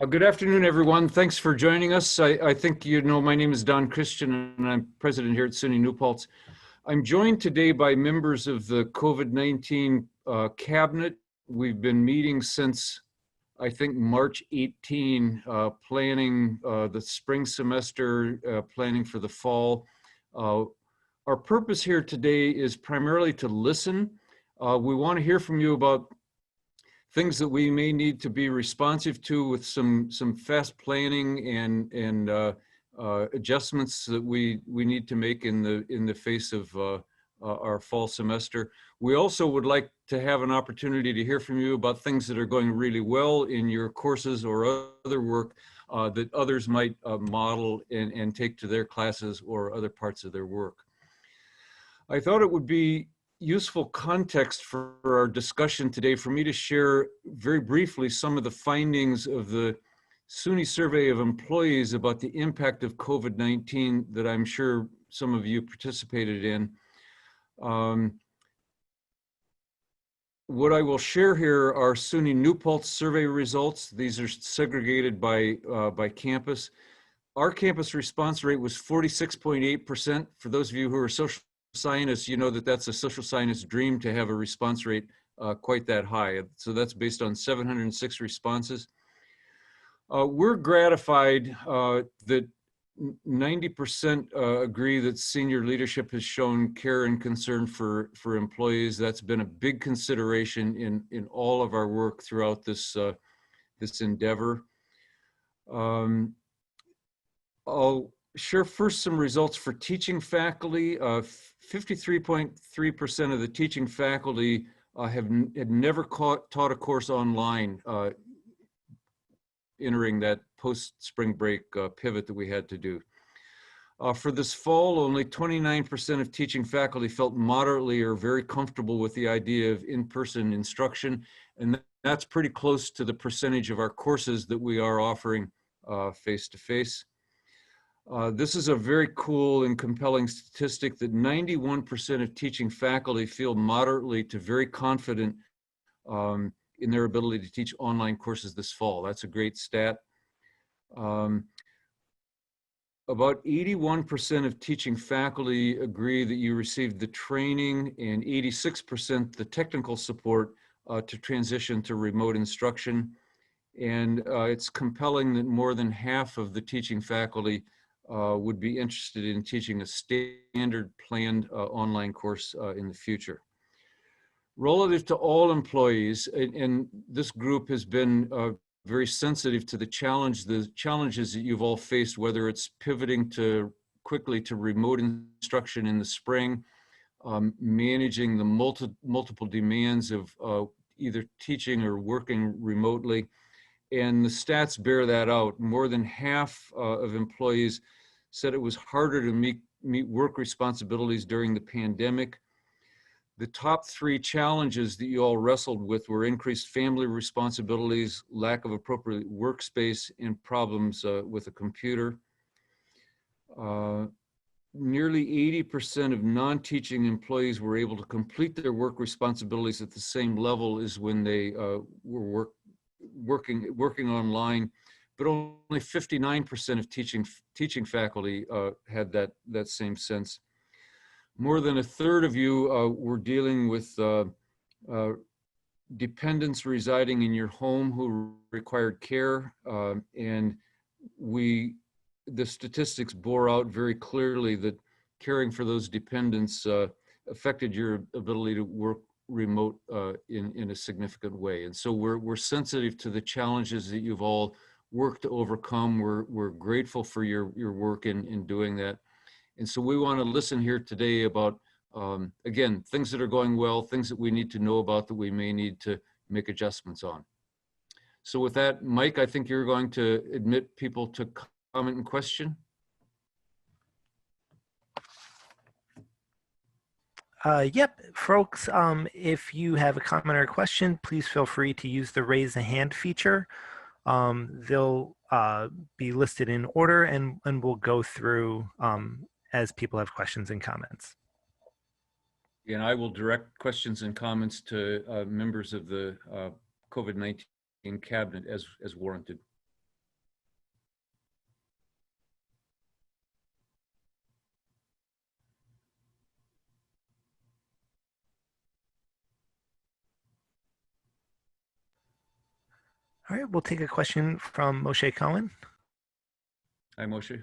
Good afternoon, everyone. Thanks for joining us. I think you know my name is Don Christian, and I'm president here at SUNY New Paltz. I'm joined today by members of the COVID-19 cabinet. We've been meeting since, I think, March 18, planning the spring semester, planning for the fall. Our purpose here today is primarily to listen. We want to hear from you about things that we may need to be responsive to with some fast planning and adjustments that we need to make in the face of our fall semester. We also would like to have an opportunity to hear from you about things that are going really well in your courses or other work that others might model and take to their classes or other parts of their work. I thought it would be useful context for our discussion today for me to share very briefly some of the findings of the SUNY survey of employees about the impact of COVID-19 that I'm sure some of you participated in. What I will share here are SUNY New Paltz survey results. These are segregated by campus. Our campus response rate was 46.8%. For those of you who are social scientists, you know that that's a social scientist dream to have a response rate quite that high. So that's based on 706 responses. We're gratified that 90% agree that senior leadership has shown care and concern for employees. That's been a big consideration in all of our work throughout this endeavor. I'll share first some results for teaching faculty. 53.3% of the teaching faculty had never taught a course online entering that post-spring break pivot that we had to do. For this fall, only 29% of teaching faculty felt moderately or very comfortable with the idea of in-person instruction, and that's pretty close to the percentage of our courses that we are offering face-to-face. This is a very cool and compelling statistic that 91% of teaching faculty feel moderately to very confident in their ability to teach online courses this fall. That's a great stat. About 81% of teaching faculty agree that you received the training and 86% the technical support to transition to remote instruction. And it's compelling that more than half of the teaching faculty would be interested in teaching a standard planned online course in the future. Relative to all employees, and this group has been very sensitive to the challenges that you've all faced, whether it's pivoting quickly to remote instruction in the spring, managing the multiple demands of either teaching or working remotely. And the stats bear that out. More than half of employees said it was harder to meet work responsibilities during the pandemic. The top three challenges that you all wrestled with were increased family responsibilities, lack of appropriate workspace, and problems with a computer. Nearly 80% of non-teaching employees were able to complete their work responsibilities at the same level as when they were working online, but only 59% of teaching faculty had that same sense. More than a third of you were dealing with dependents residing in your home who required care, and the statistics bore out very clearly that caring for those dependents affected your ability to work remote in a significant way. And so we're sensitive to the challenges that you've all worked to overcome. We're grateful for your work in doing that. And so we want to listen here today about, again, things that are going well, things that we need to know about that we may need to make adjustments on. So with that, Mike, I think you're going to admit people to comment and question. Yep, folks, if you have a comment or a question, please feel free to use the raise a hand feature. They'll be listed in order and we'll go through as people have questions and comments. And I will direct questions and comments to members of the COVID-19 cabinet as warranted. All right, we'll take a question from Moshe Cohen. Hi, Moshe.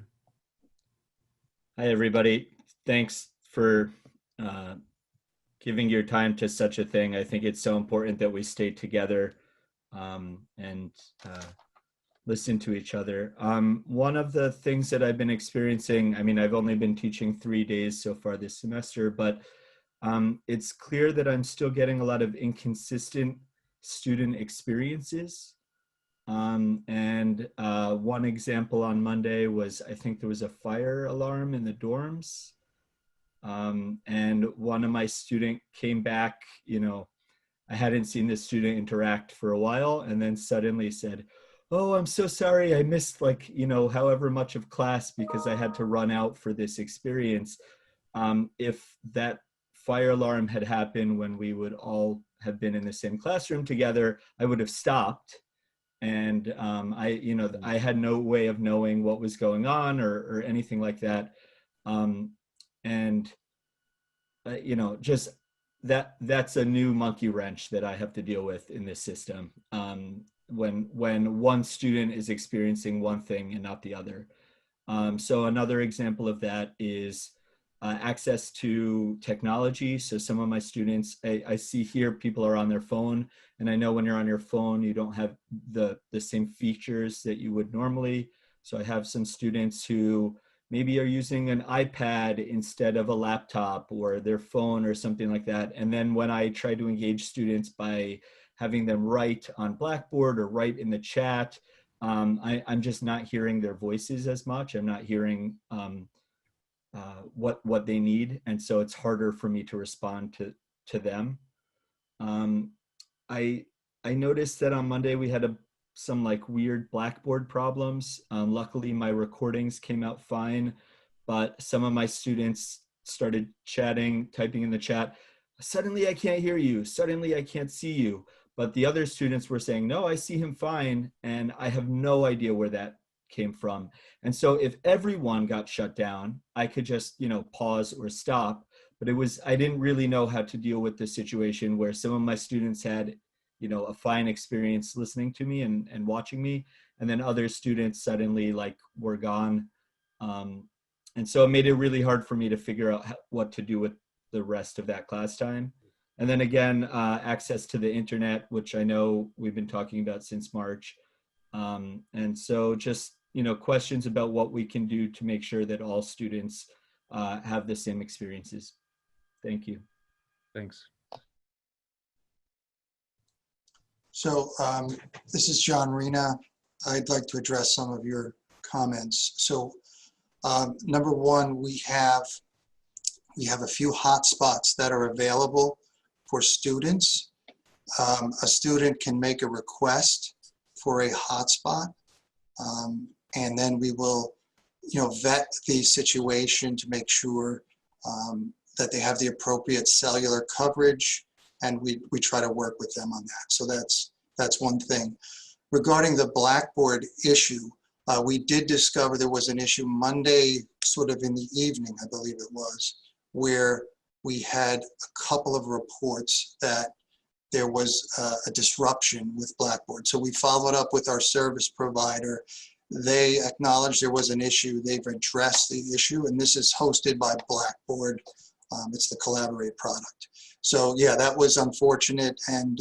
Hi, everybody. Thanks for giving your time to such a thing. I think it's so important that we stay together and listen to each other. One of the things that I've been experiencing, I mean, I've only been teaching 3 days so far this semester, but it's clear that I'm still getting a lot of inconsistent student experiences. One example on Monday was, I think there was a fire alarm in the dorms. And one of my students came back, you know, I hadn't seen this student interact for a while, and then suddenly said, "Oh, I'm so sorry, I missed, like, you know, however much of class because I had to run out for this experience." If that fire alarm had happened when we would all have been in the same classroom together, I would have stopped. And I had no way of knowing what was going on or anything like that. Just that's a new monkey wrench that I have to deal with in this system. When one student is experiencing one thing and not the other. So another example of that is access to technology. So some of my students, I see here people are on their phone, and I know when you're on your phone, you don't have the same features that you would normally. So I have some students who maybe are using an iPad instead of a laptop or their phone or something like that. And then when I try to engage students by having them write on Blackboard or write in the chat, I'm just not hearing their voices as much. I'm not hearing what they need. And so it's harder for me to respond to them. I noticed that on Monday we had some like weird Blackboard problems. Luckily my recordings came out fine, but some of my students started chatting, typing in the chat, "Suddenly I can't hear you, suddenly I can't see you." But the other students were saying, "No, I see him fine." And I have no idea where that came from. And so if everyone got shut down, I could just, you know, pause or stop. But I didn't really know how to deal with the situation where some of my students had, you know, a fine experience listening to me and watching me, and then other students suddenly like were gone. And so it made it really hard for me to figure out what to do with the rest of that class time. And then again, access to the internet, which I know we've been talking about since March. And so just, you know, questions about what we can do to make sure that all students have the same experiences. Thank you. Thanks. So this is Reina. I'd like to address some of your comments. So number one, we have a few hotspots that are available for students. A student can make a request for a hotspot, and then we will, you know, vet the situation to make sure that they have the appropriate cellular coverage, and we try to work with them on that. So that's one thing. Regarding the Blackboard issue, we did discover there was an issue Monday, sort of in the evening, I believe it was, where we had a couple of reports that there was a disruption with Blackboard. So we followed up with our service provider. They acknowledged there was an issue. They've addressed the issue, and this is hosted by Blackboard. It's the Collaborate product. So yeah, that was unfortunate, and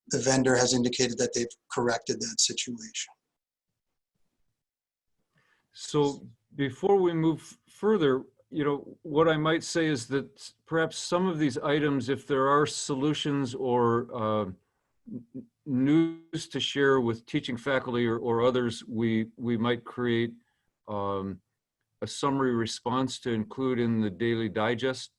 the vendor has indicated that they've corrected that situation. So before we move further, you know, what I might say is that perhaps some of these items, if there are solutions or news to share with teaching faculty or others, we might create a summary response to include in the daily digest.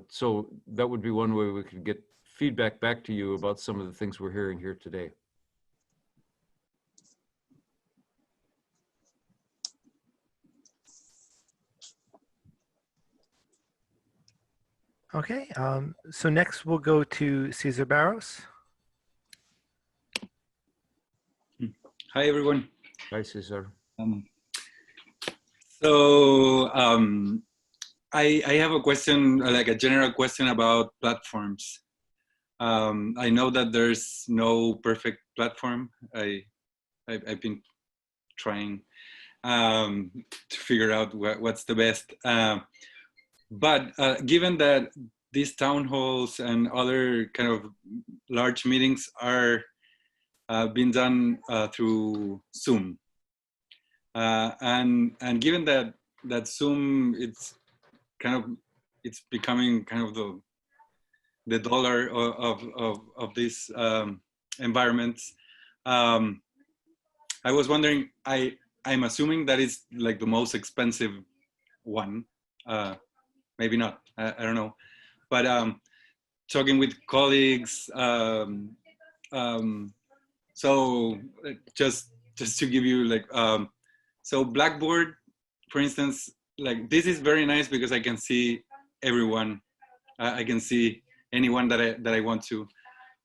So that would be one way we could get feedback back to you about some of the things we're hearing here today. Okay, so next we'll go to Cesar Barros. Hi, everyone. Hi, Cesar. I have a question, like a general question about platforms. I know that there's no perfect platform. I've been trying to figure out what's the best. But given that these town halls and other kind of large meetings are being done through Zoom, and given that Zoom, it's becoming kind of the dollar of these environments. I was wondering, I'm assuming that it's like the most expensive one. Maybe not, I don't know. But talking with colleagues, so just to give you like, so Blackboard, for instance, like this is very nice because I can see everyone. I can see anyone that I want to.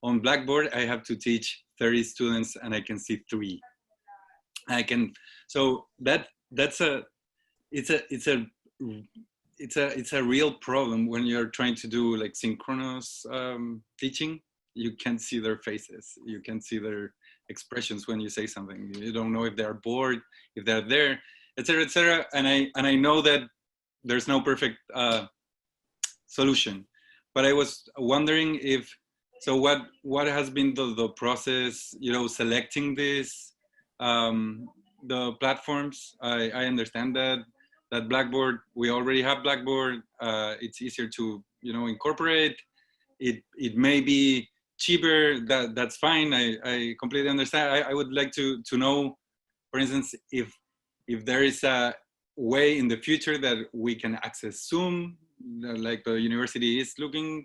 On Blackboard, I have to teach 30 students and I can see 3. So it's a real problem when you're trying to do like synchronous teaching. You can't see their faces. You can't see their expressions when you say something. You don't know if they're bored, if they're there, etc., etc. And I know that there's no perfect solution, but I was wondering if, so what has been the process, selecting this, the platforms? I understand that Blackboard, we already have Blackboard. It's easier to, incorporate. It may be cheaper, that's fine. I completely understand. I would like to know, for instance, if there is a way in the future that we can access Zoom, like the university is looking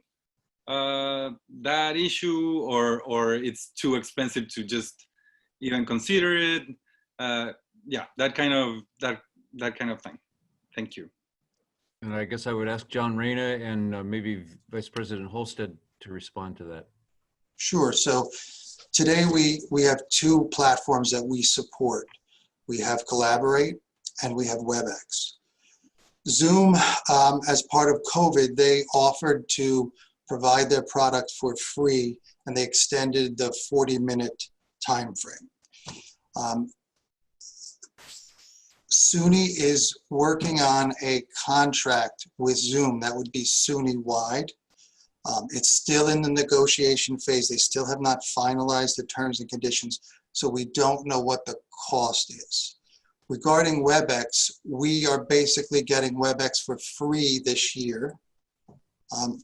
that issue, or it's too expensive to just even consider it. Yeah, that kind of thing. Thank you. And I guess I would ask John Reina and maybe Vice President Holstead to respond to that. Sure. So today we have 2 platforms that we support. We have Collaborate and we have WebEx. Zoom, as part of COVID, they offered to provide their product for free, and they extended the 40-minute time frame. SUNY is working on a contract with Zoom that would be SUNY-wide. It's still in the negotiation phase. They still have not finalized the terms and conditions, so we don't know what the cost is. Regarding WebEx, we are basically getting WebEx for free this year.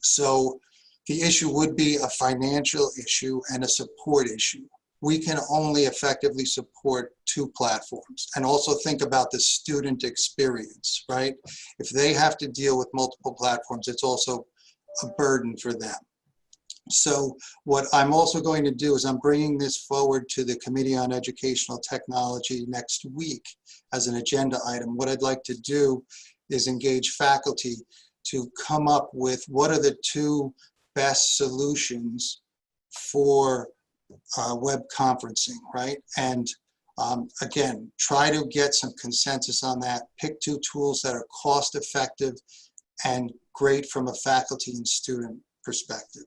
So the issue would be a financial issue and a support issue. We can only effectively support 2 platforms, and also think about the student experience, right? If they have to deal with multiple platforms, it's also a burden for them. So what I'm also going to do is I'm bringing this forward to the Committee on Educational Technology next week as an agenda item. What I'd like to do is engage faculty to come up with what are the 2 best solutions for web conferencing, right? And again, try to get some consensus on that. Pick 2 tools that are cost effective and great from a faculty and student perspective.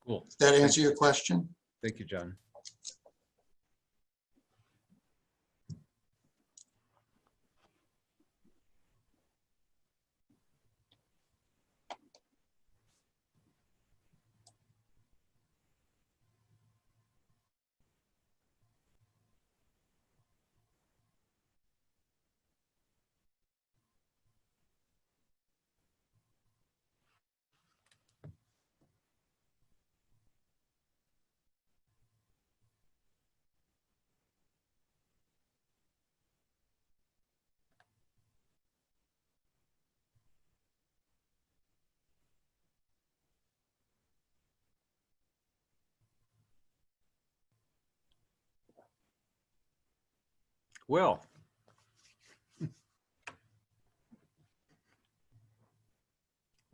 Cool. Does that answer your question? Thank you, John. Well,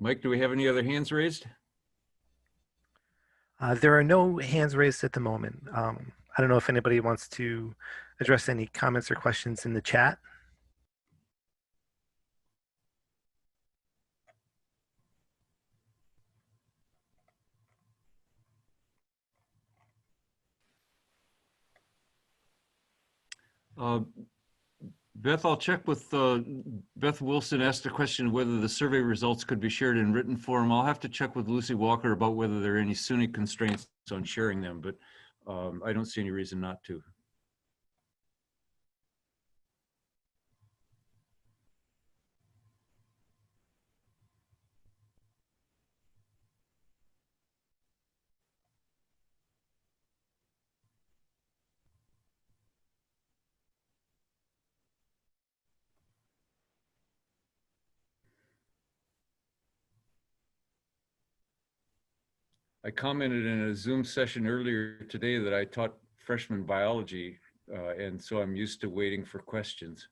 Mike, do we have any other hands raised? There are no hands raised at the moment. I don't know if anybody wants to address any comments or questions in the chat. Uh, Beth, I'll check with Beth Wilson asked a question whether the survey results could be shared in written form. I'll have to check with Lucy Walker about whether there are any SUNY constraints on sharing them, but I don't see any reason not to. I commented in a Zoom session earlier today that I taught freshman biology, and so I'm used to waiting for questions.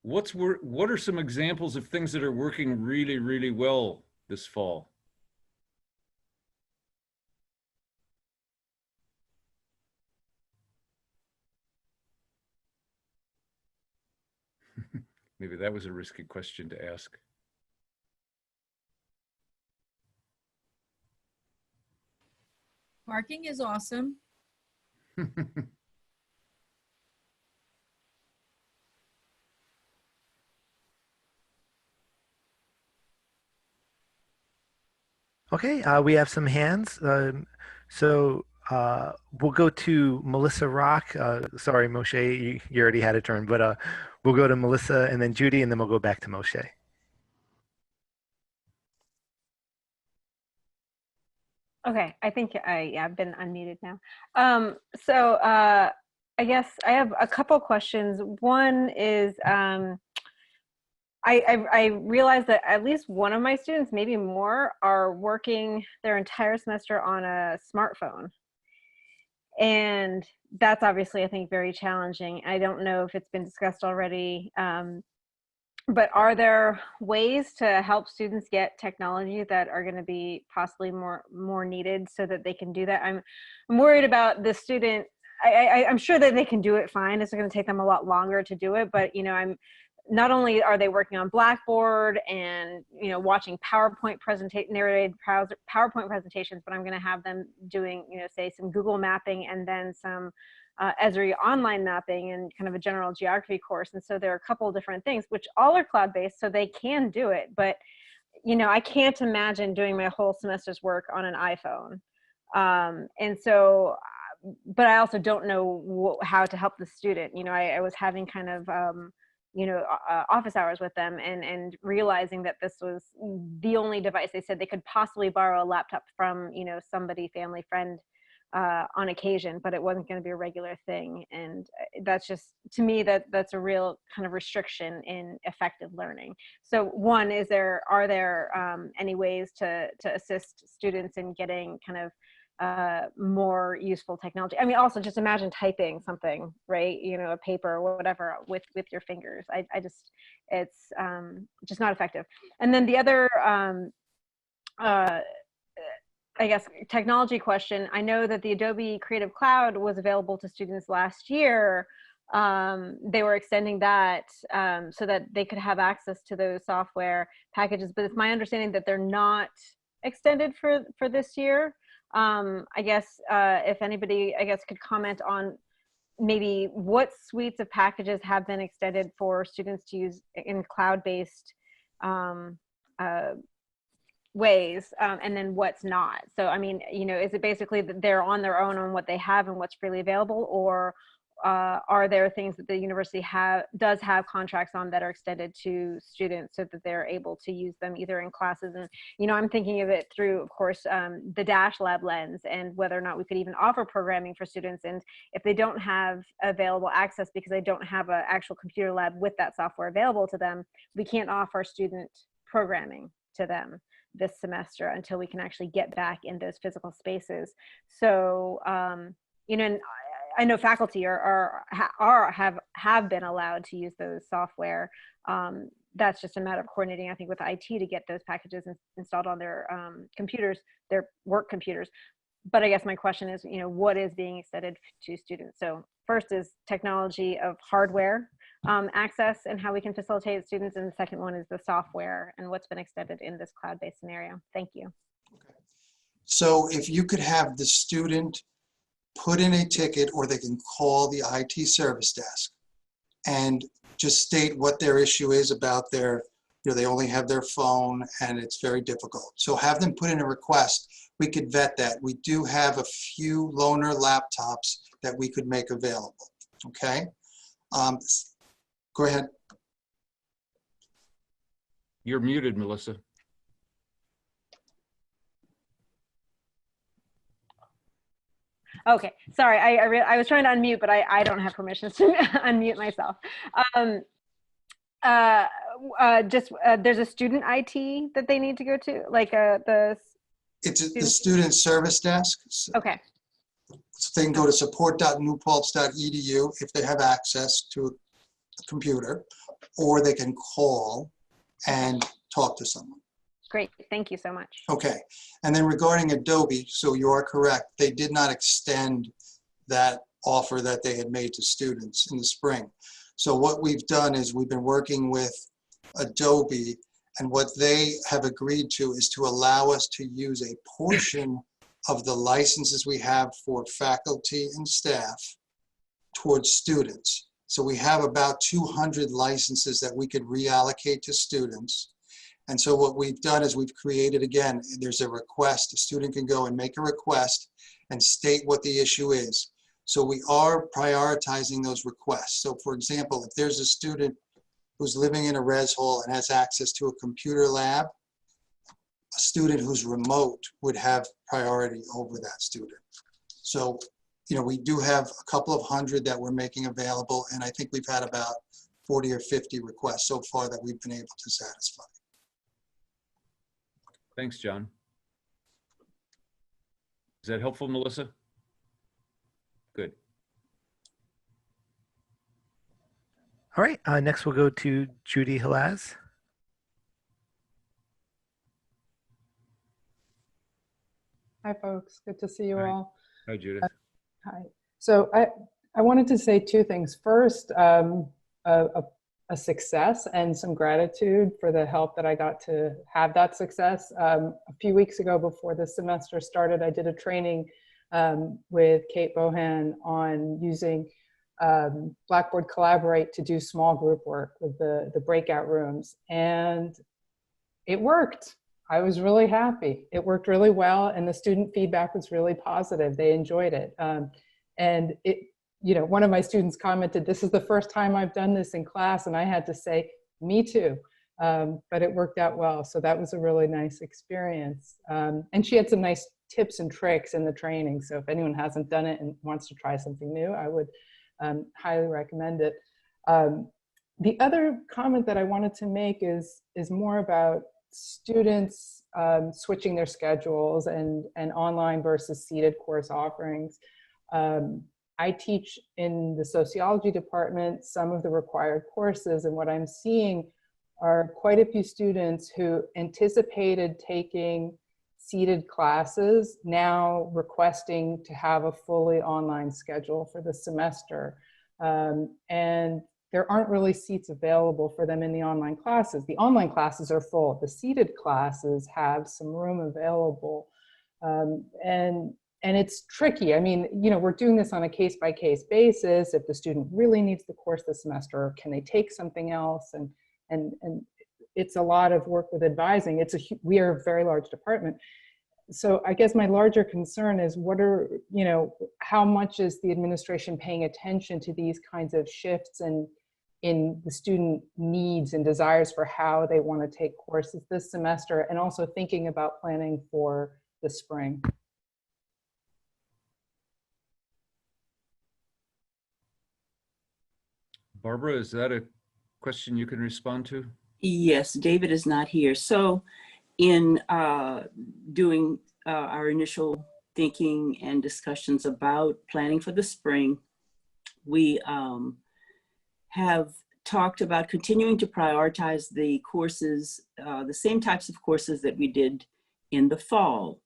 What are some examples of things that are working really, really well this fall? Maybe that was a risky question to ask. Parking is awesome. Okay, we have some hands. We'll go to Melissa Rock. Sorry, Moshe, you already had a turn, but we'll go to Melissa and then Judy, and then we'll go back to Moshe. Okay, I think I've been unmuted now. I guess I have a couple questions. One is I realized that at least one of my students, maybe more, are working their entire semester on a smartphone. And that's obviously, I think, very challenging. I don't know if it's been discussed already, but are there ways to help students get technology that are going to be possibly more needed so that they can do that? I'm worried about the student. I'm sure that they can do it fine. It's going to take them a lot longer to do it, but not only are they working on Blackboard and watching narrated PowerPoint presentations, but I'm going to have them doing say some Google mapping and then some Esri online mapping and kind of a general geography course. And so there are a couple of different things, which all are cloud-based, so they can do it. But I can't imagine doing my whole semester's work on an iPhone. But I also don't know how to help the student. I was having kind of office hours with them and realizing that this was the only device they said they could possibly borrow a laptop from, somebody, family, friend on occasion, but it wasn't going to be a regular thing. And that's just, to me, that's a real kind of restriction in effective learning. So one, are there any ways to assist students in getting kind of more useful technology? I mean, also just imagine typing something, right? A paper or whatever with your fingers. It's just not effective. And then the other, I guess, technology question. I know that the Adobe Creative Cloud was available to students last year. They were extending that so that they could have access to those software packages, but it's my understanding that they're not extended for this year. I guess if anybody, could comment on maybe what suites of packages have been extended for students to use in cloud-based ways, and then what's not. So, I mean, is it basically that they're on their own on what they have and what's freely available, or are there things that the university does have contracts on that are extended to students so that they're able to use them either in classes? And I'm thinking of it through, of course, the Dash Lab lens, and whether or not we could even offer programming for students. And if they don't have available access because they don't have an actual computer lab with that software available to them, we can't offer student programming to them this semester until we can actually get back in those physical spaces. So, and I know faculty have been allowed to use those software. That's just a matter of coordinating, I think, with IT to get those packages installed on their computers, their work computers. But I guess my question is, what is being extended to students? So first is technology of hardware access and how we can facilitate students. And the second one is the software and what's been extended in this cloud-based scenario. Thank you. Okay. So if you could have the student put in a ticket, or they can call the IT service desk and just state what their issue is about their, they only have their phone and it's very difficult. So have them put in a request. We could vet that. We do have a few loaner laptops that we could make available. Okay. Go ahead. You're muted, Melissa. Okay, sorry, I was trying to unmute, but I don't have permissions to unmute myself. There's a student IT that they need to go to, like It's the student service desk. Okay. So they can go to support.newpaltz.edu if they have access to a computer, or they can call and talk to someone. Great, thank you so much. Okay, and then regarding Adobe, so you are correct, they did not extend that offer that they had made to students in the spring. So what we've done is we've been working with Adobe, and what they have agreed to is to allow us to use a portion of the licenses we have for faculty and staff towards students. So we have about 200 licenses that we could reallocate to students. And so what we've done is we've created, again, there's a request. A student can go and make a request and state what the issue is. So we are prioritizing those requests. So for example, if there's a student who's living in a res hall and has access to a computer lab, a student who's remote would have priority over that student. So, we do have a couple of hundred that we're making available, and I think we've had about 40 or 50 requests so far that we've been able to satisfy. Thanks, John. Is that helpful, Melissa? Good. All right, next we'll go to Judy Halasz. Hi, folks. Good to see you all. Hi, Judith. Hi. So I wanted to say two things. First, a success and some gratitude for the help that I got to have that success. A few weeks ago, before the semester started, I did a training with Kate Bohan on using Blackboard Collaborate to do small group work with the breakout rooms. And it worked. I was really happy. It worked really well, and the student feedback was really positive. They enjoyed it. And one of my students commented, "This is the first time I've done this in class," and I had to say, "Me too." But it worked out well, so that was a really nice experience. And she had some nice tips and tricks in the training, so if anyone hasn't done it and wants to try something new, I would highly recommend it. The other comment that I wanted to make is more about students switching their schedules and online versus seated course offerings. I teach in the sociology department some of the required courses, and what I'm seeing are quite a few students who anticipated taking seated classes now requesting to have a fully online schedule for the semester. And there aren't really seats available for them in the online classes. The online classes are full. The seated classes have some room available. And it's tricky. I mean, we're doing this on a case-by-case basis. If the student really needs the course this semester, can they take something else? And it's a lot of work with advising. We are a very large department. So I guess my larger concern is how much is the administration paying attention to these kinds of shifts and in the student needs and desires for how they want to take courses this semester, and also thinking about planning for the spring. Barbara, is that a question you can respond to? Yes, David is not here. So in doing our initial thinking and discussions about planning for the spring, we have talked about continuing to prioritize the courses, the same types of courses that we did in the fall.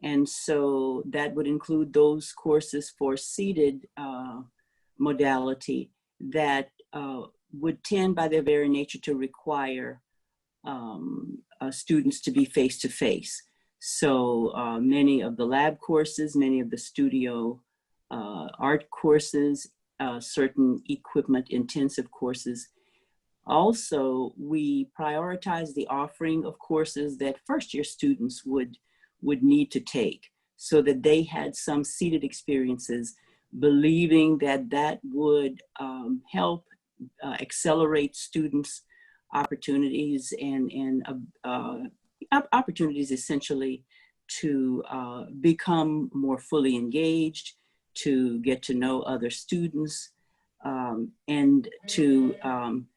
And so that would include those courses for seated modality that would tend by their very nature to require students to be face-to-face. So many of the lab courses, many of the studio art courses, certain equipment intensive courses. Also, we prioritize the offering of courses that first-year students would need to take, so that they had some seated experiences, believing that that would help accelerate students' opportunities and opportunities essentially to become more fully engaged, to get to know other students, and to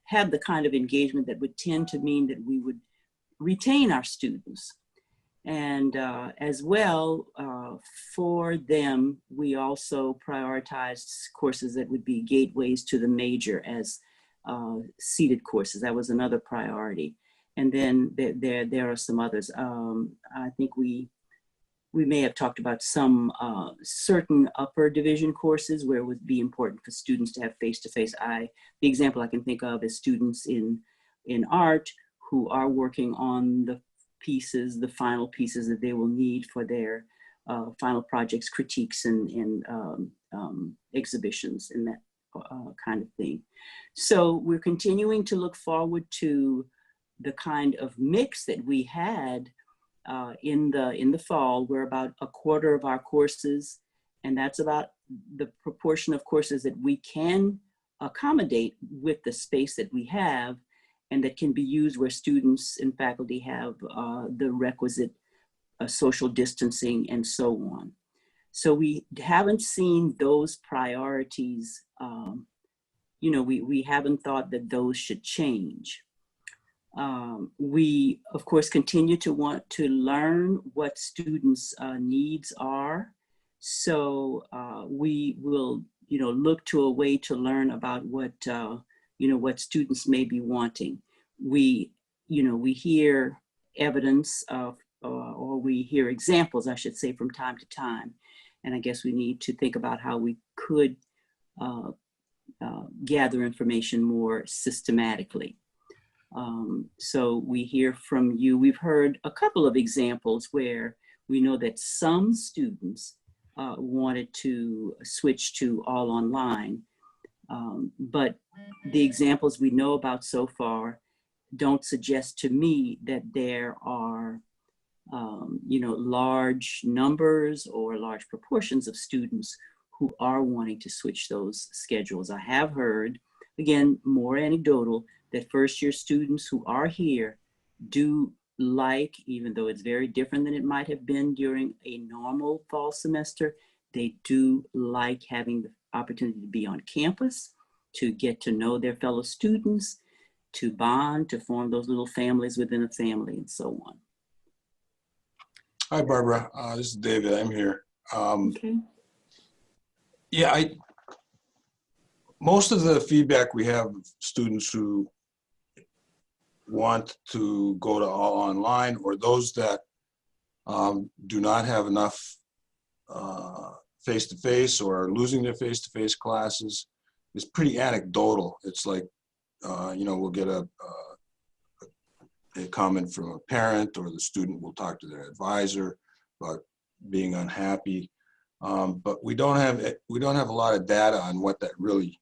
have the kind of engagement that would tend to mean that we would retain our students. And as well, for them, we also prioritized courses that would be gateways to the major as seated courses. That was another priority. And then there are some others. I think we may have talked about some certain upper division courses where it would be important for students to have face-to-face. The example I can think of is students in art who are working on the pieces, the final pieces that they will need for their final projects, critiques, and exhibitions, and that kind of thing. So we're continuing to look forward to the kind of mix that we had in the fall, where about a quarter of our courses, and that's about the proportion of courses that we can accommodate with the space that we have, and that can be used where students and faculty have the requisite social distancing and so on. So we haven't seen those priorities, we haven't thought that those should change. We, of course, continue to want to learn what students' needs are. So we will, look to a way to learn about what students may be wanting. We hear evidence of, or we hear examples, I should say, from time to time. And I guess we need to think about how we could gather information more systematically. So we hear from you. We've heard a couple of examples where we know that some students wanted to switch to all online, but the examples we know about so far don't suggest to me that there are large numbers or large proportions of students who are wanting to switch those schedules. I have heard, again, more anecdotal, that first-year students who are here do like, even though it's very different than it might have been during a normal fall semester, they do like having the opportunity to be on campus, to get to know their fellow students, to bond, to form those little families within a family, and so on. Hi, Barbara. This is David. I'm here. Okay. Yeah, most of the feedback we have of students who want to go to all online, or those that do not have enough face-to-face or are losing their face-to-face classes, is pretty anecdotal. It's like, we'll get a comment from a parent, or the student will talk to their advisor about being unhappy. But we don't have a lot of data on what that really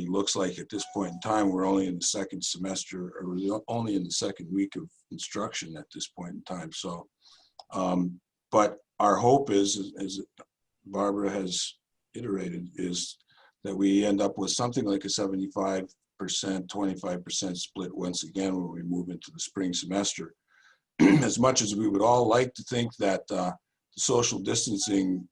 looks like at this point in time. We're only in the second semester, or we're only in the second week of instruction at this point in time. So, but our hope is, as Barbara has iterated, is that we end up with something like a 75%, 25% split once again when we move into the spring semester. As much as we would all like to think that the social distancing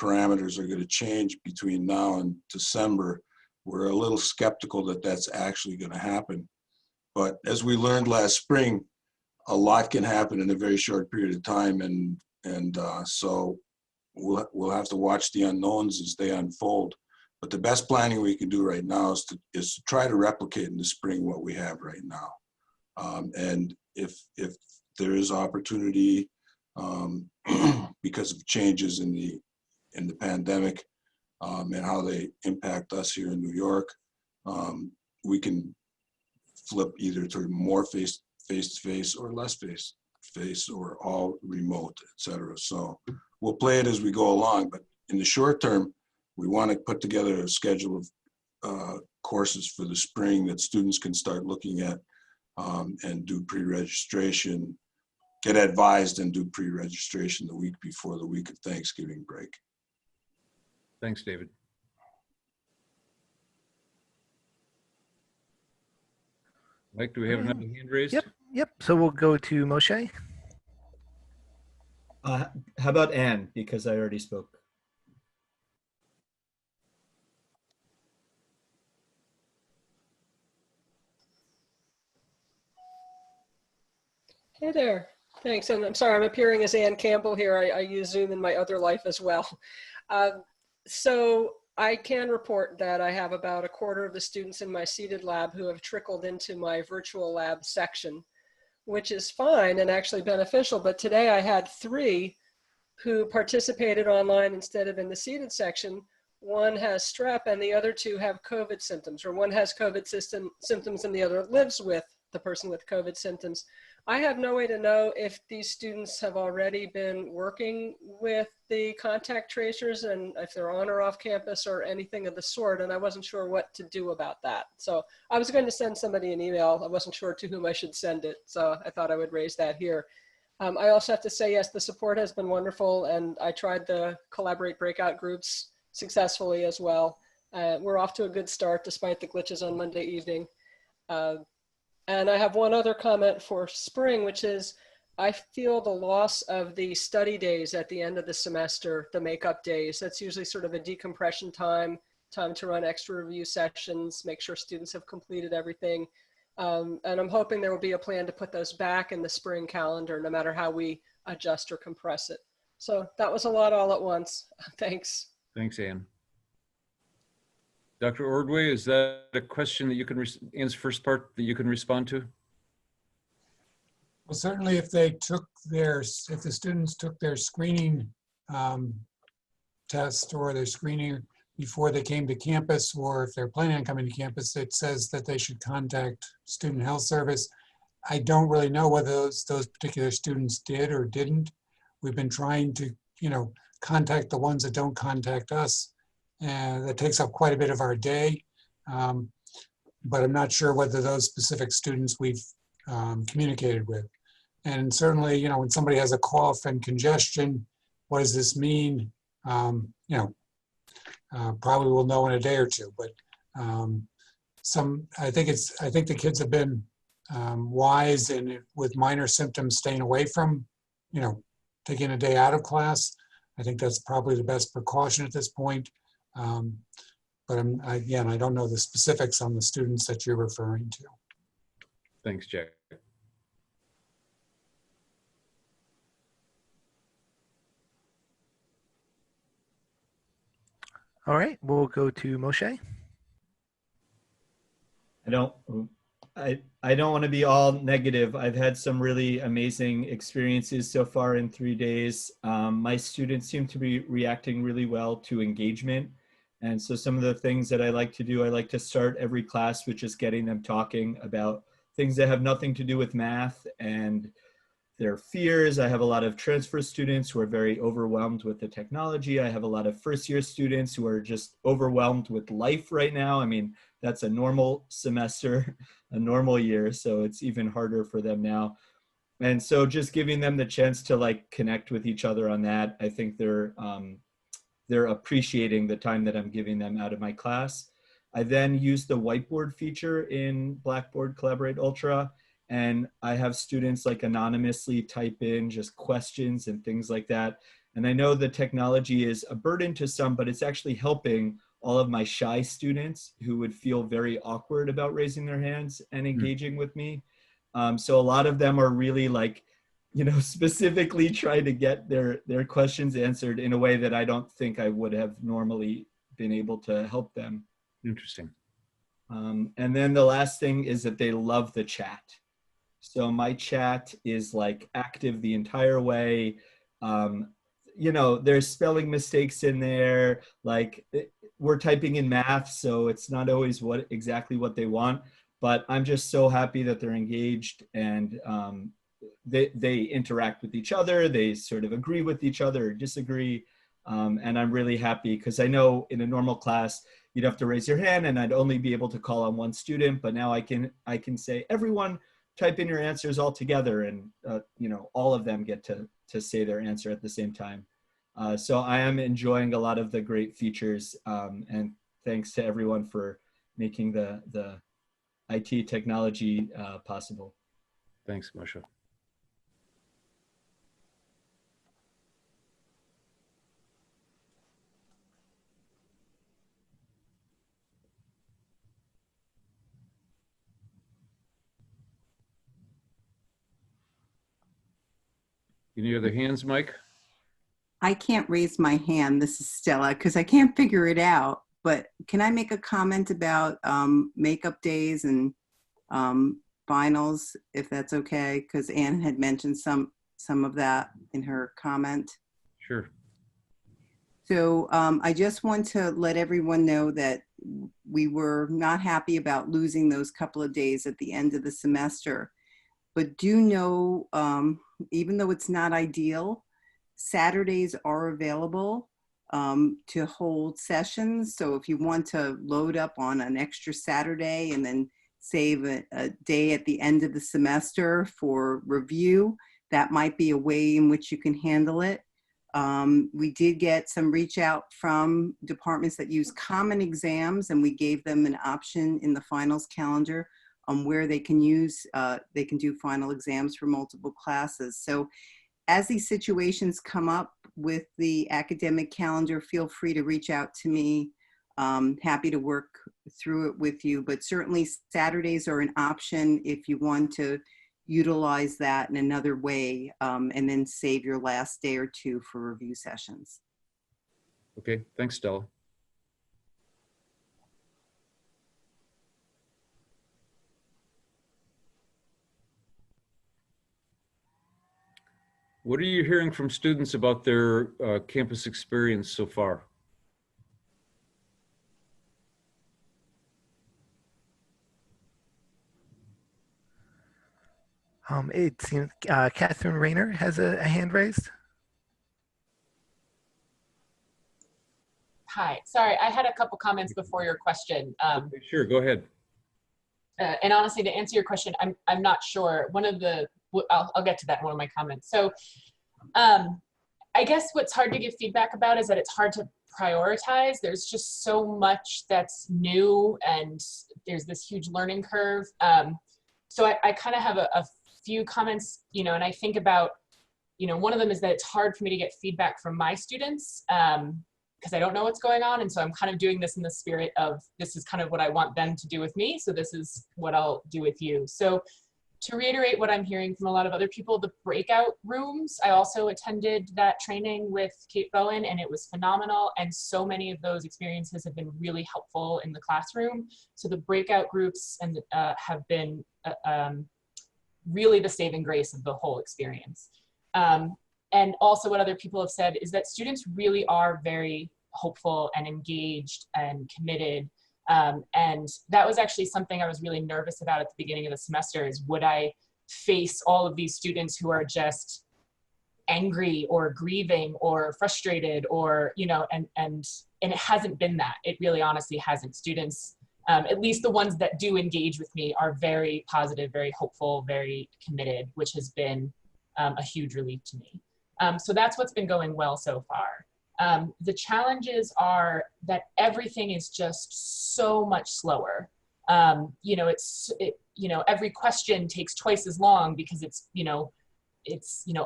parameters are going to change between now and December, we're a little skeptical that that's actually going to happen. But as we learned last spring, a lot can happen in a very short period of time, and so we'll have to watch the unknowns as they unfold. But the best planning we can do right now is to try to replicate in the spring what we have right now. And if there is opportunity because of changes in the pandemic and how they impact us here in New York, we can flip either to more face-to-face or less face-to-face or all remote, et cetera. So we'll play it as we go along, but in the short term, we want to put together a schedule of courses for the spring that students can start looking at and do pre-registration, get advised and do pre-registration the week before the week of Thanksgiving break. Thanks, David. Mike, do we have another hand raised? Yep. So we'll go to Moshe. How about Anne, because I already spoke. Hey there. Thanks. And I'm sorry, I'm appearing as Ann Campbell here. I use Zoom in my other life as well. So I can report that I have about a quarter of the students in my seated lab who have trickled into my virtual lab section, which is fine and actually beneficial. But today I had 3 who participated online instead of in the seated section. One has strep and the other 2 have COVID symptoms, or one has COVID symptoms and the other lives with the person with COVID symptoms. I have no way to know if these students have already been working with the contact tracers and if they're on or off campus or anything of the sort, and I wasn't sure what to do about that. So I was going to send somebody an email. I wasn't sure to whom I should send it, so I thought I would raise that here. I also have to say, yes, the support has been wonderful, and I tried the Collaborate breakout groups successfully as well. We're off to a good start despite the glitches on Monday evening. And I have one other comment for spring, which is I feel the loss of the study days at the end of the semester, the makeup days. That's usually sort of a decompression time to run extra review sessions, make sure students have completed everything. And I'm hoping there will be a plan to put those back in the spring calendar, no matter how we adjust or compress it. So that was a lot all at once. Thanks. Thanks, Anne. Dr. Ordway, is that a question that you can answer, first part that you can respond to? Well, certainly if the students took their screening test or their screening before they came to campus, or if they're planning on coming to campus, it says that they should contact Student Health Service. I don't really know whether those particular students did or didn't. We've been trying to, contact the ones that don't contact us. And that takes up quite a bit of our day. But I'm not sure whether those specific students we've communicated with. And certainly, when somebody has a cough and congestion, what does this mean? Probably we'll know in a day or two. But I think the kids have been wise in, with minor symptoms, staying away from, taking a day out of class. I think that's probably the best precaution at this point. But again, I don't know the specifics on the students that you're referring to. Thanks, Jack. All right, we'll go to Moshe. I don't want to be all negative. I've had some really amazing experiences so far in 3 days. My students seem to be reacting really well to engagement. And so some of the things that I like to do, I like to start every class with just getting them talking about things that have nothing to do with math and their fears. I have a lot of transfer students who are very overwhelmed with the technology. I have a lot of first-year students who are just overwhelmed with life right now. I mean, that's a normal semester, a normal year, so it's even harder for them now. And so just giving them the chance to connect with each other on that, I think they're appreciating the time that I'm giving them out of my class. I then use the whiteboard feature in Blackboard Collaborate Ultra, and I have students anonymously type in just questions and things like that. And I know the technology is a burden to some, but it's actually helping all of my shy students who would feel very awkward about raising their hands and engaging with me. So a lot of them are really specifically trying to get their questions answered in a way that I don't think I would have normally been able to help them. Interesting. And then the last thing is that they love the chat. So my chat is active the entire way. you know, there's spelling mistakes in there. Like we're typing in math, so it's not always exactly what they want. But I'm just so happy that they're engaged and they interact with each other. They sort of agree with each other or disagree. And I'm really happy because I know in a normal class, you'd have to raise your hand and I'd only be able to call on one student, but now I can say, everyone type in your answers all together, and you know, all of them get to say their answer at the same time. So I am enjoying a lot of the great features, and thanks to everyone for making the IT technology possible. Thanks, Moshe. Any other hands, Mike? I can't raise my hand. This is Stella, because I can't figure it out. But can I make a comment about makeup days and finals, if that's okay? Because Anne had mentioned some of that in her comment. Sure. So I just want to let everyone know that we were not happy about losing those couple of days at the end of the semester. But do know, even though it's not ideal, Saturdays are available to hold sessions. So if you want to load up on an extra Saturday and then save a day at the end of the semester for review, that might be a way in which you can handle it. We did get some reach out from departments that use common exams, and we gave them an option in the finals calendar on where they can do final exams for multiple classes. So as these situations come up with the academic calendar, feel free to reach out to me. Happy to work through it with you, but certainly Saturdays are an option if you want to utilize that in another way, and then save your last day or two for review sessions. Okay, thanks, Stella. What are you hearing from students about their campus experience so far? It seems Katherine Raynor has a hand raised. Hi, sorry, I had a couple comments before your question. Sure, go ahead. And honestly, to answer your question, I'm not sure. I'll get to that in one of my comments. So I guess what's hard to give feedback about is that it's hard to prioritize. There's just so much that's new and there's this huge learning curve. So I kind of have a few comments, you know, and I think about, you know, one of them is that it's hard for me to get feedback from my students because I don't know what's going on. And so I'm kind of doing this in the spirit of, this is kind of what I want them to do with me. So this is what I'll do with you. So to reiterate what I'm hearing from a lot of other people, the breakout rooms, I also attended that training with Kate Bowen and it was phenomenal. And so many of those experiences have been really helpful in the classroom. So the breakout groups and have been really the saving grace of the whole experience. And also what other people have said is that students really are very hopeful and engaged and committed. And that was actually something I was really nervous about at the beginning of the semester is, would I face all of these students who are just angry or grieving or frustrated or, you know, and it hasn't been that. It really honestly hasn't. Students, at least the ones that do engage with me, are very positive, very hopeful, very committed, which has been a huge relief to me. So that's what's been going well so far. The challenges are that everything is just so much slower. You know, you know, every question takes twice as long because it's, you know,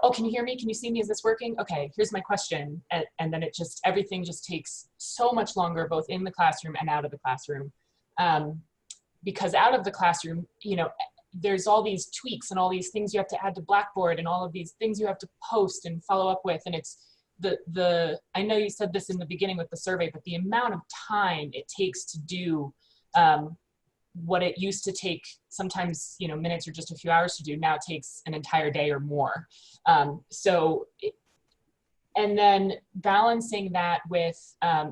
oh, can you hear me? Can you see me? Is this working? Okay, here's my question. And then everything just takes so much longer, both in the classroom and out of the classroom. Because out of the classroom, you know, there's all these tweaks and all these things you have to add to Blackboard and all of these things you have to post and follow up with. And it's I know you said this in the beginning with the survey, but the amount of time it takes to do what it used to take sometimes, you know, minutes or just a few hours to do, now it takes an entire day or more. So And then balancing that with,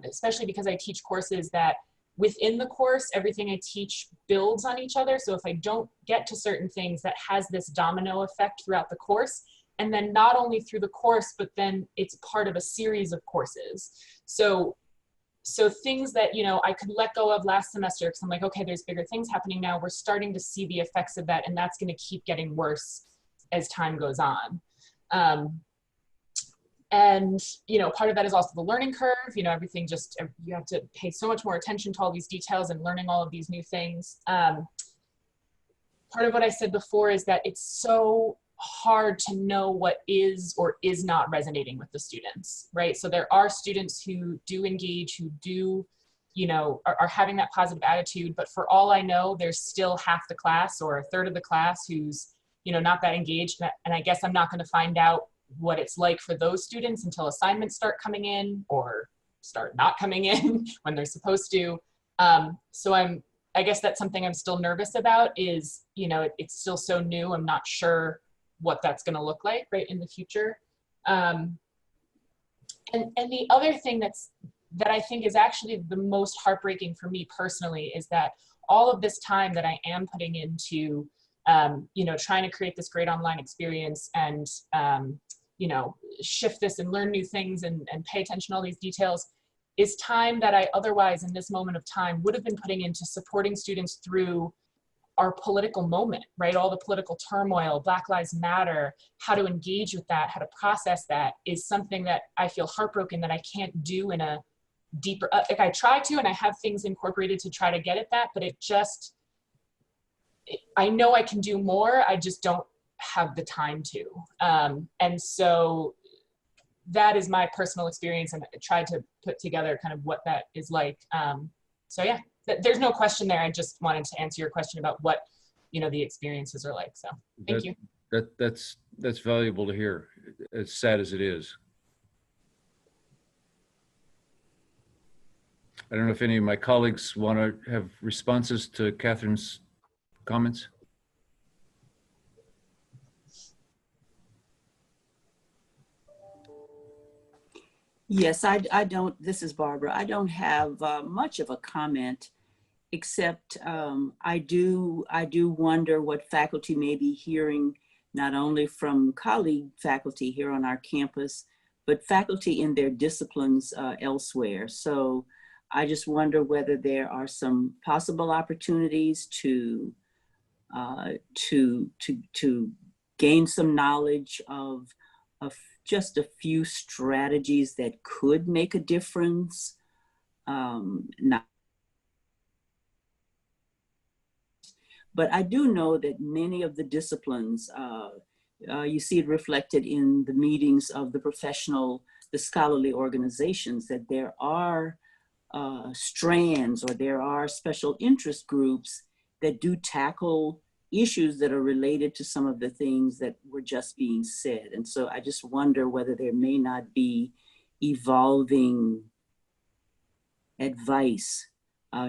especially because I teach courses that within the course, everything I teach builds on each other. So if I don't get to certain things, that has this domino effect throughout the course. And then not only through the course, but then it's part of a series of courses. So things that, you know, I could let go of last semester because I'm like, okay, there's bigger things happening now. We're starting to see the effects of that, and that's going to keep getting worse as time goes on. And, you know, part of that is also the learning curve, you know, everything just, you have to pay so much more attention to all these details and learning all of these new things. Part of what I said before is that it's so hard to know what is or is not resonating with the students, right? So there are students who do engage, who do, you know, are having that positive attitude, but for all I know, there's still half the class or a third of the class who's, you know, not that engaged. And I guess I'm not going to find out what it's like for those students until assignments start coming in or start not coming in when they're supposed to. So I guess that's something I'm still nervous about is, you know, it's still so new. I'm not sure what that's going to look like right in the future. And the other thing that I think is actually the most heartbreaking for me personally is that all of this time that I am putting into, you know, trying to create this great online experience and, you know, shift this and learn new things and pay attention to all these details is time that I otherwise in this moment of time would have been putting into supporting students through our political moment, right? All the political turmoil, Black Lives Matter, how to engage with that, how to process that is something that I feel heartbroken that I can't do in a deeper, like I try to, and I have things incorporated to try to get at that, but I know I can do more, I just don't have the time to. And so that is my personal experience, and I tried to put together kind of what that is like. So yeah, there's no question there. I just wanted to answer your question about what, you know, the experiences are like. So thank you. That's valuable to hear, as sad as it is. I don't know if any of my colleagues want to have responses to Catherine's comments. Yes, I don't, this is Barbara. I don't have much of a comment, except I do wonder what faculty may be hearing, not only from colleague faculty here on our campus, but faculty in their disciplines elsewhere. So I just wonder whether there are some possible opportunities to gain some knowledge of just a few strategies that could make a difference. But I do know that many of the disciplines, you see it reflected in the meetings of the scholarly organizations, that there are strands or there are special interest groups that do tackle issues that are related to some of the things that were just being said. And so I just wonder whether there may not be evolving advice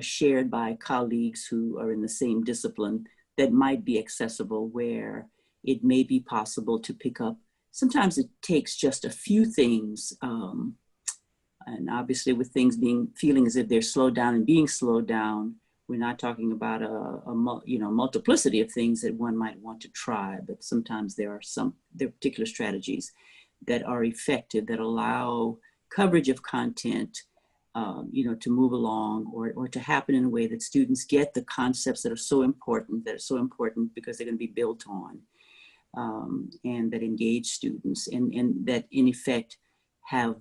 shared by colleagues who are in the same discipline that might be accessible, where it may be possible to pick up. Sometimes it takes just a few things. And obviously with things feeling as if they're slowed down and being slowed down, we're not talking about a multiplicity of things that one might want to try, but sometimes there are particular strategies that are effective that allow coverage of content, to move along or to happen in a way that students get the concepts that are so important because they're going to be built on, and that engage students and that in effect have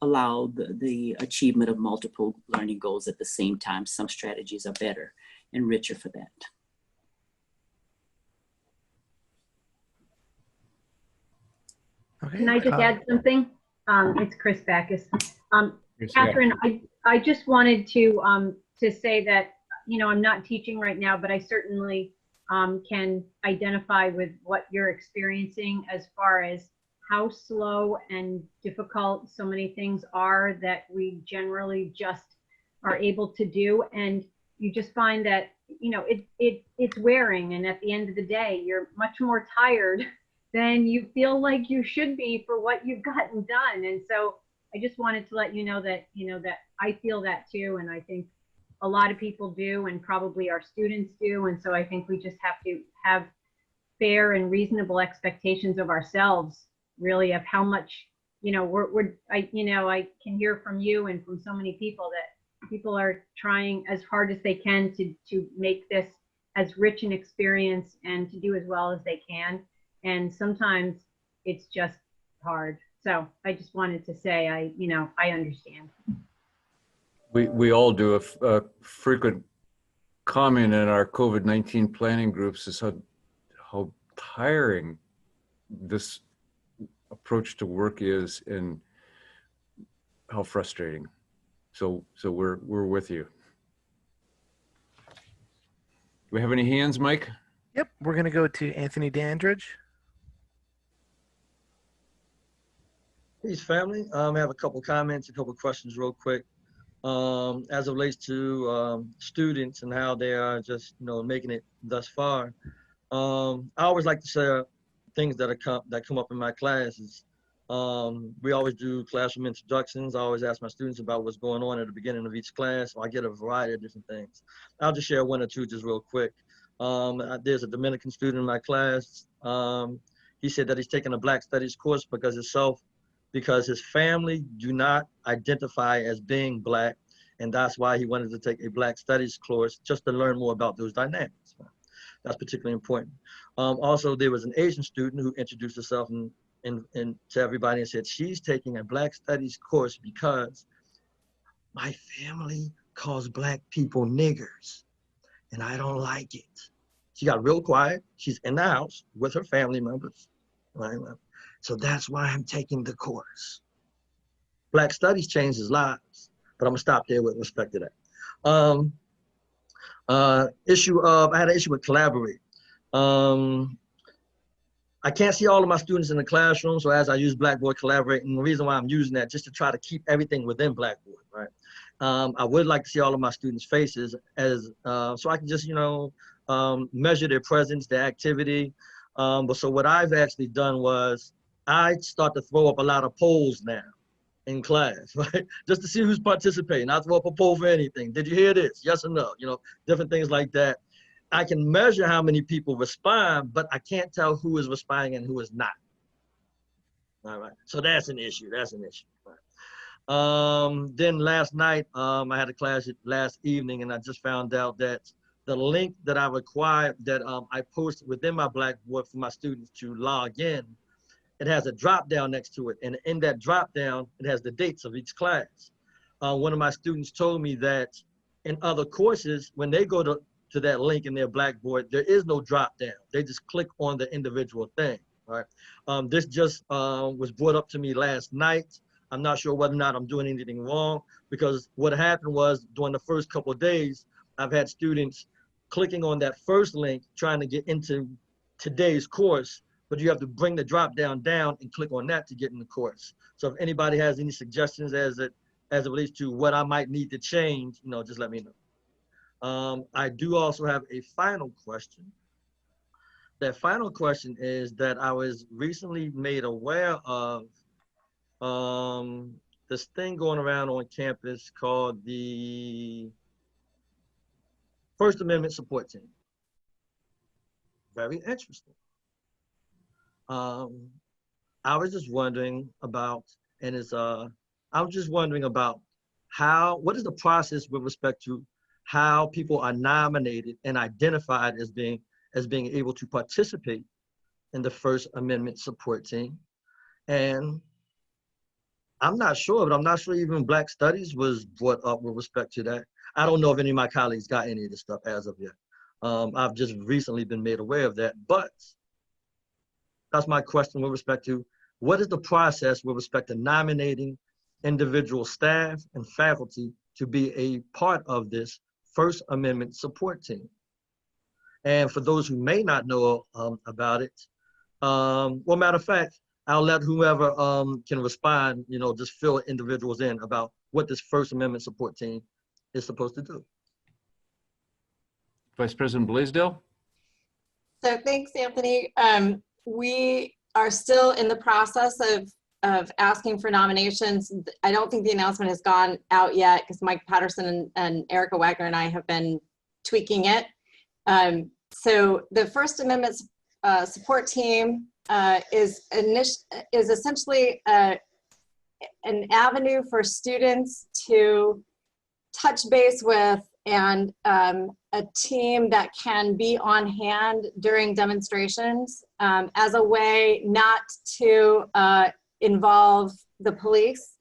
allow the achievement of multiple learning goals at the same time. Some strategies are better and richer for that. Okay. Can I just add something? It's Kris Backhaus. Katherine, I just wanted to say that, I'm not teaching right now, but I certainly can identify with what you're experiencing as far as how slow and difficult so many things are that we generally just are able to do. And you just find that, it's wearing. And at the end of the day, you're much more tired then you feel like you should be for what you've gotten done. And so I just wanted to let you know that, that I feel that too. And I think a lot of people do, and probably our students do. And so I think we just have to have fair and reasonable expectations of ourselves, really, of how much, I can hear from you and from so many people that people are trying as hard as they can to make this as rich an experience and to do as well as they can. And sometimes it's just hard. So I just wanted to say, I understand. We all do. A frequent comment in our COVID-19 planning groups is how tiring this approach to work is and how frustrating. So we're with you. Do we have any hands, Mike? Yep, we're going to go to Anthony Dandridge. Peace, family. I have a couple comments, a couple questions real quick. As it relates to students and how they are just, making it thus far. I always like to share things that come up in my classes. We always do classroom introductions. I always ask my students about what's going on at the beginning of each class. So I get a variety of different things. I'll just share one or two just real quick. There's a Dominican student in my class. He said that he's taking a Black Studies course because his family do not identify as being Black, and that's why he wanted to take a Black Studies course just to learn more about those dynamics. That's particularly important. Also, there was an Asian student who introduced herself and to everybody and said she's taking a Black Studies course because my family calls Black people niggers, and I don't like it. She got real quiet. She's in the house with her family members, right? So that's why I'm taking the course. Black Studies changes lives, but I'm gonna stop there with respect to that. I had an issue with collaborate. I can't see all of my students in the classroom, so as I use Blackboard Collaborate, and the reason why I'm using that just to try to keep everything within Blackboard, right? I would like to see all of my students' faces so I can just, measure their presence, their activity. So what I've actually done was I start to throw up a lot of polls now in class, right? Just to see who's participating. I throw up a poll for anything. Did you hear this? Yes or no? Different things like that. I can measure how many people respond, but I can't tell who is responding and who is not. All right, so that's an issue. That's an issue. Right. Then last night, I had a class last evening, and I just found out that the link that I required, that I posted within my Blackboard for my students to log in, it has a drop down next to it. And in that drop down, it has the dates of each class. One of my students told me that in other courses, when they go to that link in their Blackboard, there is no drop down. They just click on the individual thing, right? This just was brought up to me last night. I'm not sure whether or not I'm doing anything wrong, because what happened was during the first couple of days, I've had students clicking on that first link, trying to get into today's course, but you have to bring the drop down and click on that to get in the course. So if anybody has any suggestions as it relates to what I might need to change, just let me know. I do also have a final question. That final question is that I was recently made aware of this thing going around on campus called the First Amendment Support Team. Very interesting. I was just wondering about, what is the process with respect to how people are nominated and identified as being able to participate in the First Amendment Support Team. And I'm not sure, but I'm not sure even Black Studies was brought up with respect to that. I don't know if any of my colleagues got any of this stuff as of yet. I've just recently been made aware of that, but that's my question with respect to what is the process with respect to nominating individual staff and faculty to be a part of this First Amendment Support Team. And for those who may not know about it, well, matter of fact, I'll let whoever can respond, just fill individuals in about what this First Amendment Support Team is supposed to do. Vice President Blaisdell? So thanks, Anthony. We are still in the process of asking for nominations. I don't think the announcement has gone out yet because Mike Patterson and Erica Wagner and I have been tweaking it. So the First Amendment support team is essentially an avenue for students to touch base with, and a team that can be on hand during demonstrations as a way not to involve the police,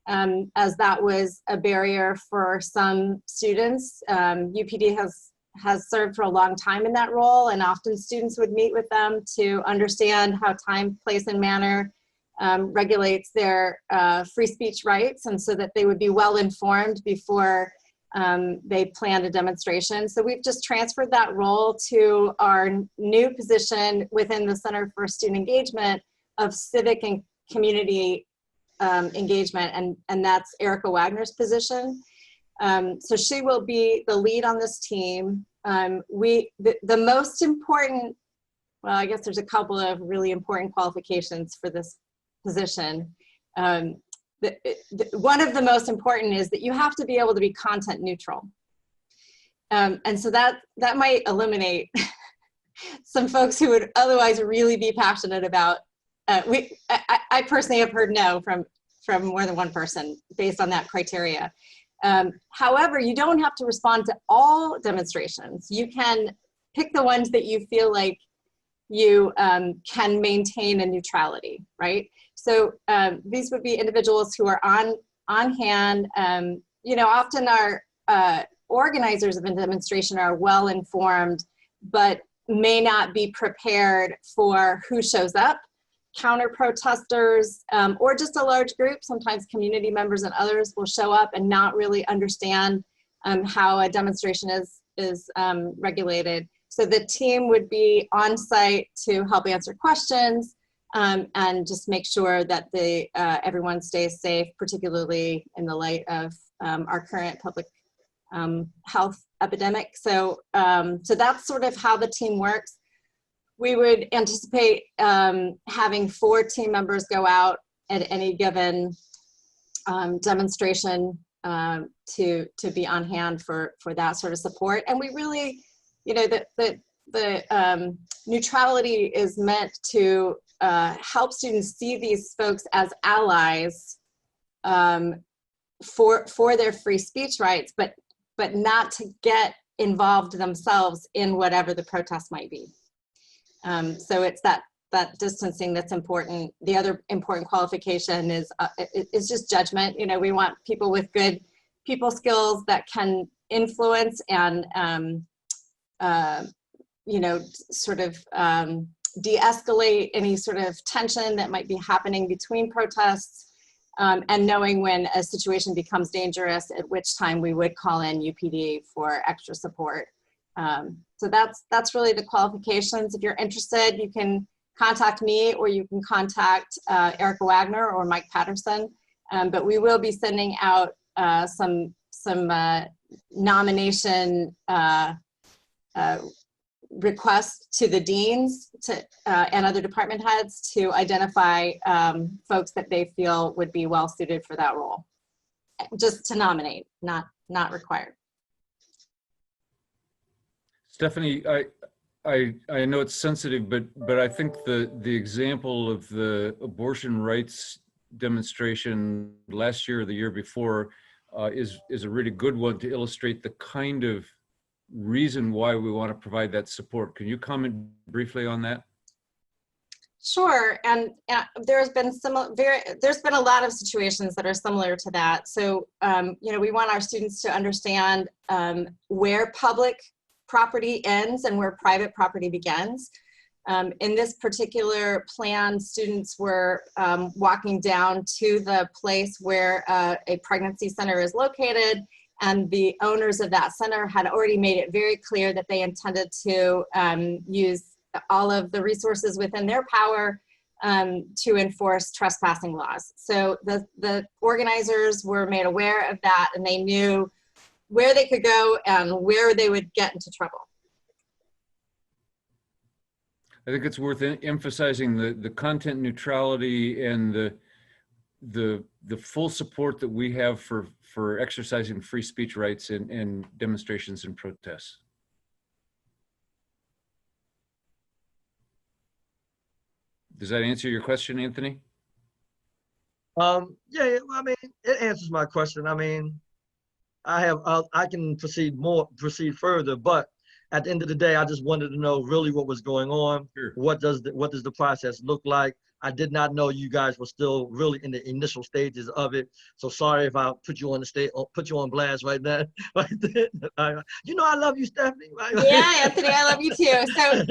as that was a barrier for some students. UPD has served for a long time in that role, and often students would meet with them to understand how time, place, and manner regulates their free speech rights, and so that they would be well informed before they planned a demonstration. So we've just transferred that role to our new position within the Center for Student Engagement of Civic and Community Engagement, and that's Erica Wagner's position. So she will be the lead on this team. The most important, well, I guess there's a couple of really important qualifications for this position. One of the most important is that you have to be able to be content neutral. And so that might eliminate some folks who would otherwise really be passionate about, I personally have heard no from more than one person based on that criteria. However, you don't have to respond to all demonstrations. You can pick the ones that you feel like you can maintain a neutrality, right? So these would be individuals who are on hand. You know, often our organizers of a demonstration are well informed, but may not be prepared for who shows up, counter protesters, or just a large group. Sometimes community members and others will show up and not really understand how a demonstration is regulated. So the team would be on site to help answer questions and just make sure that everyone stays safe, particularly in the light of our current public health epidemic. So that's sort of how the team works. We would anticipate having 4 team members go out at any given demonstration to be on hand for that sort of support. And we really, you know, the neutrality is meant to help students see these folks as allies for their free speech rights, but not to get involved themselves in whatever the protest might be. So it's that distancing that's important. The other important qualification is just judgment. You know, we want people with good people skills that can influence and you know, sort of de-escalate any sort of tension that might be happening between protests, and knowing when a situation becomes dangerous, at which time we would call in UPD for extra support. So that's really the qualifications. If you're interested, you can contact me, or you can contact Erica Wagner or Mike Patterson. But we will be sending out some nomination requests to the deans and other department heads to identify folks that they feel would be well suited for that role. Just to nominate, not required. Stephanie, I know it's sensitive, but I think the example of the abortion rights demonstration last year or the year before is a really good one to illustrate the kind of reason why we want to provide that support. Can you comment briefly on that? Sure, and there's been a lot of situations that are similar to that. So you know, we want our students to understand where public property ends and where private property begins. In this particular plan, students were walking down to the place where a pregnancy center is located, and the owners of that center had already made it very clear that they intended to use all of the resources within their power to enforce trespassing laws. So the organizers were made aware of that, and they knew where they could go and where they would get into trouble. I think it's worth emphasizing the content neutrality and the full support that we have for exercising free speech rights in demonstrations and protests. Does that answer your question, Anthony? Yeah, I mean, it answers my question. I mean, I can proceed further, but at the end of the day, I just wanted to know really what was going on. Sure. What does the process look like? I did not know you guys were still really in the initial stages of it. So sorry if I put you on the stage, put you on blast right now. You know I love you, Stephanie. Right? Yeah, Anthony, I love you too. So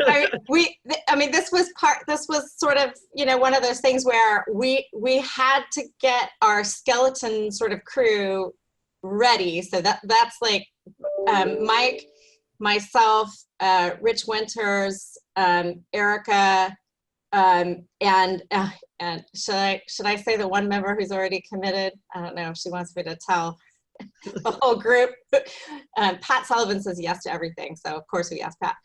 I mean, this was sort of, you know, one of those things where we had to get our skeleton sort of crew ready. So that's like Mike, myself, Rich Winters, Erica, and should I say the one member who's already committed? I don't know if she wants me to tell the whole group. Pat Sullivan says yes to everything, so of course we asked Pat.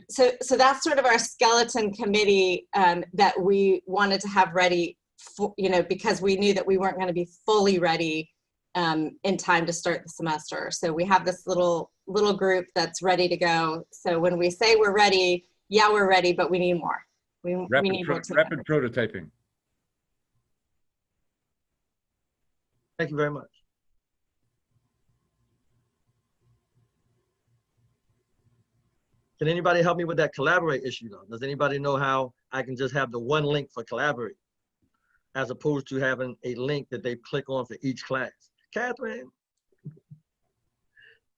So that's sort of our skeleton committee that we wanted to have ready for, you know, because we knew that we weren't going to be fully ready in time to start the semester. So we have this little group that's ready to go. So when we say we're ready, yeah, we're ready, but we need more. We need more time. Rapid prototyping. Thank you very much. Can anybody help me with that collaborate issue though? Does anybody know how I can just have the one link for collaborate as opposed to having a link that they click on for each class? Catherine?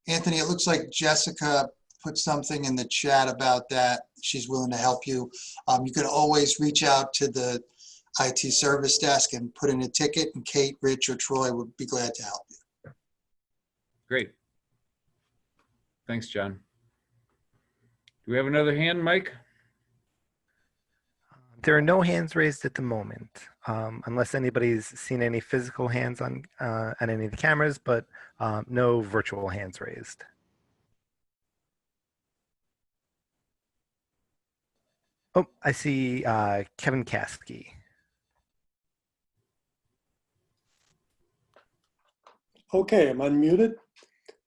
Anthony, it looks like Jessica put something in the chat about that. She's willing to help you. You can always reach out to the IT service desk and put in a ticket, and Kate, Rich, or Troy would be glad to help you. Great. Thanks, John. Do we have another hand, Mike? There are no hands raised at the moment, unless anybody's seen any physical hands on any of the cameras, but no virtual hands raised. Oh, I see Kevin Caskey. Okay, I'm unmuted.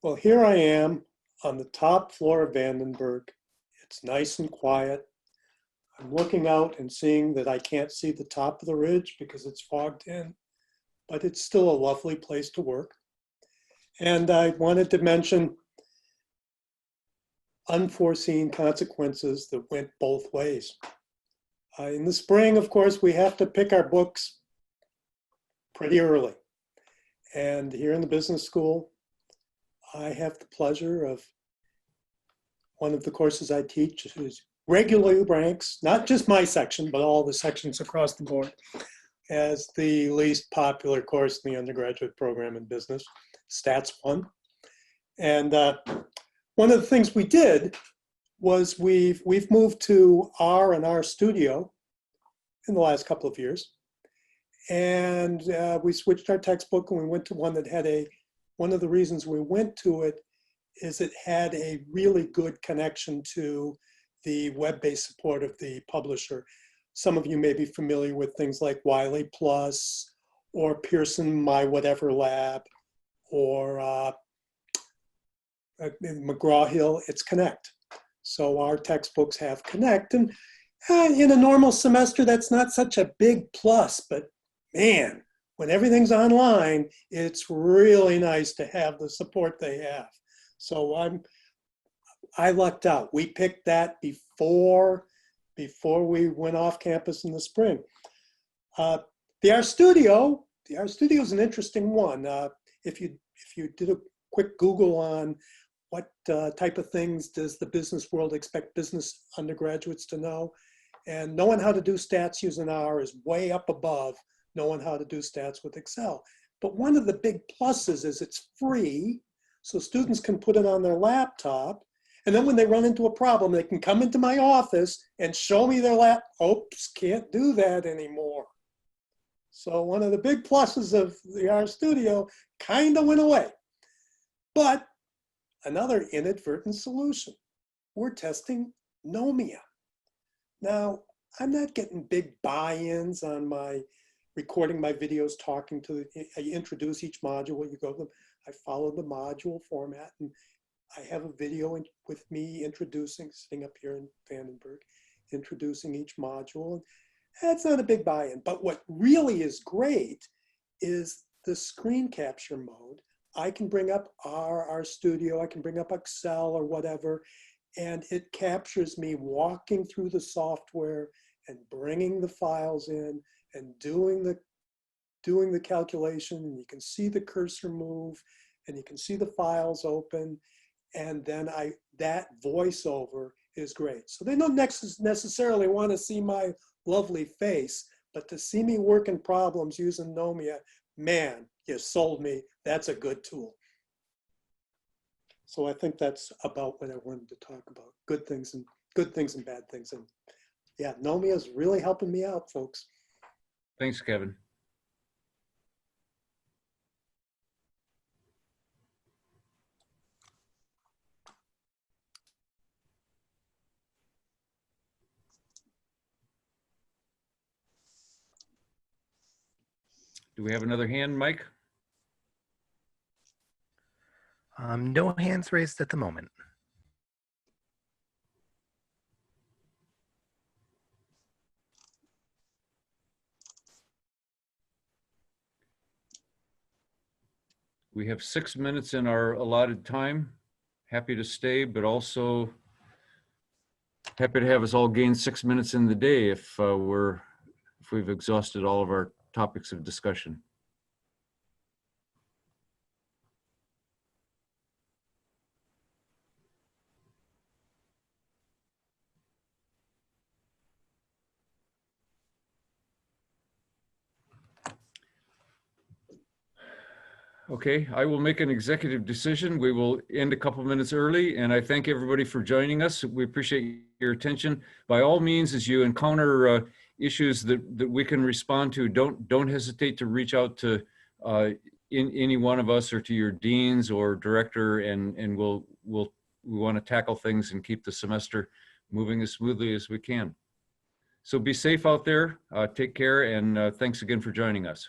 Well, here I am on the top floor of Vandenberg. It's nice and quiet. I'm looking out and seeing that I can't see the top of the ridge because it's fogged in, but it's still a lovely place to work. And I wanted to mention unforeseen consequences that went both ways. In the spring, of course, we have to pick our books pretty early. And here in the business school, I have the pleasure of one of the courses I teach is regularly ranks, not just my section, but all the sections across the board, as the least popular course in the undergraduate program in business, Stats 1. And one of the things we did was we've moved to R and R Studio in the last couple of years. And we switched our textbook and we went to one that had one of the reasons we went to it is it had a really good connection to the web-based support of the publisher. Some of you may be familiar with things like Wiley Plus or Pearson My Whatever Lab or McGraw-Hill, it's Connect. So our textbooks have Connect. And in a normal semester, that's not such a big plus, but man, when everything's online, it's really nice to have the support they have. So I lucked out. We picked that before we went off campus in the spring. The RStudio is an interesting one. If you did a quick Google on what type of things does the business world expect business undergraduates to know, and knowing how to do stats using R is way up above knowing how to do stats with Excel. But one of the big pluses is it's free, so students can put it on their laptop, and then when they run into a problem, they can come into my office and show me their lap. Oops, can't do that anymore. So one of the big pluses of the RStudio kind of went away. But another inadvertent solution, we're testing Nomia. Now, I'm not getting big buy-ins on my recording my videos, talking to, I introduce each module, you go to them, I follow the module format, and I have a video with me introducing, sitting up here in Vandenberg, introducing each module. That's not a big buy-in, but what really is great is the screen capture mode. I can bring up our studio, I can bring up Excel or whatever, and it captures me walking through the software and bringing the files in and doing the calculation, and you can see the cursor move, and you can see the files open, and then that voiceover is great. So they don't necessarily want to see my lovely face, but to see me working problems using Nomia, man, you sold me. That's a good tool. So I think that's about what I wanted to talk about. Good things and bad things. And yeah, Nomia is really helping me out, folks. Thanks, Kevin. Do we have another hand, Mike? No hands raised at the moment. We have 6 minutes in our allotted time. Happy to stay, but also happy to have us all gain 6 minutes in the day if we've exhausted all of our topics of discussion. Okay, I will make an executive decision. We will end a couple minutes early, and I thank everybody for joining us. We appreciate your attention. By all means, as you encounter issues that we can respond to, don't hesitate to reach out to any one of us or to your deans or director, and we want to tackle things and keep the semester moving as smoothly as we can. So be safe out there, take care, and thanks again for joining us.